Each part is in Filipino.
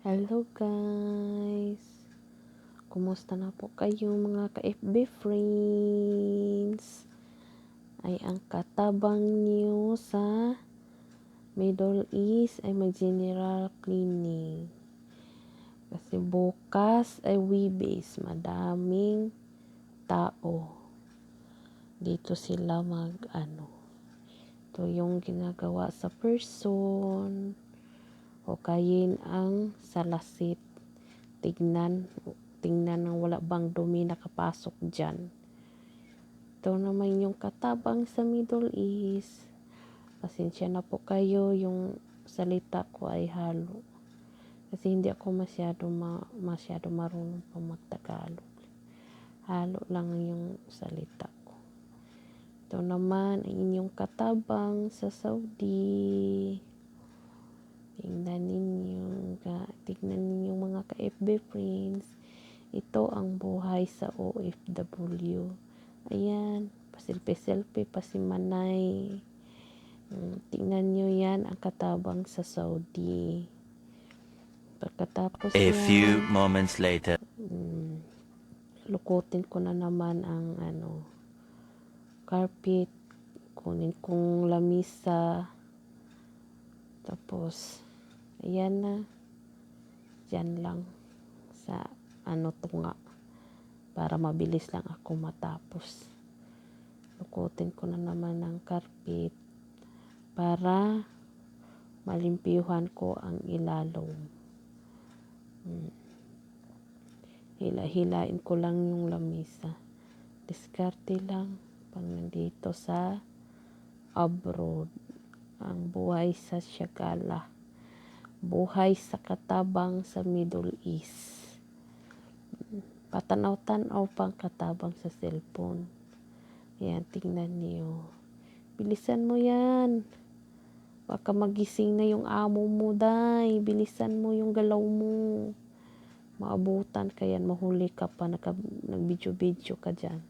Hello guys! Kumusta na po kayo mga ka-FB friends? Ay ang katabang niyo sa Middle East ay mag-general cleaning. Kasi bukas ay Webes, madaming tao. Dito sila ito yung ginagawa sa person. O kayin ang salasit. Tingnan ng wala bang dumi nakapasok dyan. Ito naman yung katabang sa Middle East. Pasensya na po kayo, yung salita ko ay halo. Kasi hindi ako masyado marunong pa magtagalog. Halo lang yung salita ko. Ito naman ang inyong katabang sa Saudi. Tingnan ninyo mga ka-FB friends. Ito ang buhay sa OFW. Ayan, paselfie pa si Manay. Tingnan nyo yan, ang katabang sa Saudi. Pagkatapos A yan, few moments later. lukutin ko na naman ang carpet. Kunin kong lamisa. Tapos, ayan na. Diyan lang sa tunga. Para mabilis lang ako matapos. Lukutin ko na naman ang carpet para malimpiyuhan ko ang ilalong. Hila-hilain ko lang yung lamisa. Diskarte lang pag nandito sa abroad. Ang buhay sa Shagala. Buhay sa katabang sa Middle East. Patanaw-tanaw pang katabang sa cellphone. Ayan, tingnan niyo. Bilisan mo yan. Baka magising na yung amo mo, day. Bilisan mo yung galaw mo. Maabutan ka yan, mahuli ka pa, nag-video-video ka dyan.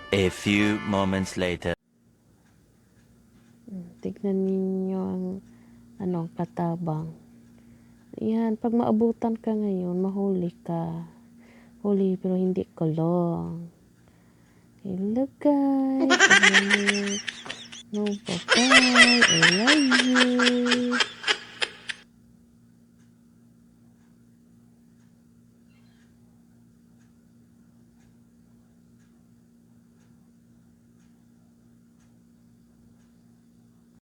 A few moments later. Tignan ninyo ang katabang. Ayan, pag maabutan ka ngayon, mahuli ka. Huli pero hindi kulong. Hello guys! No, bye-bye! I love you!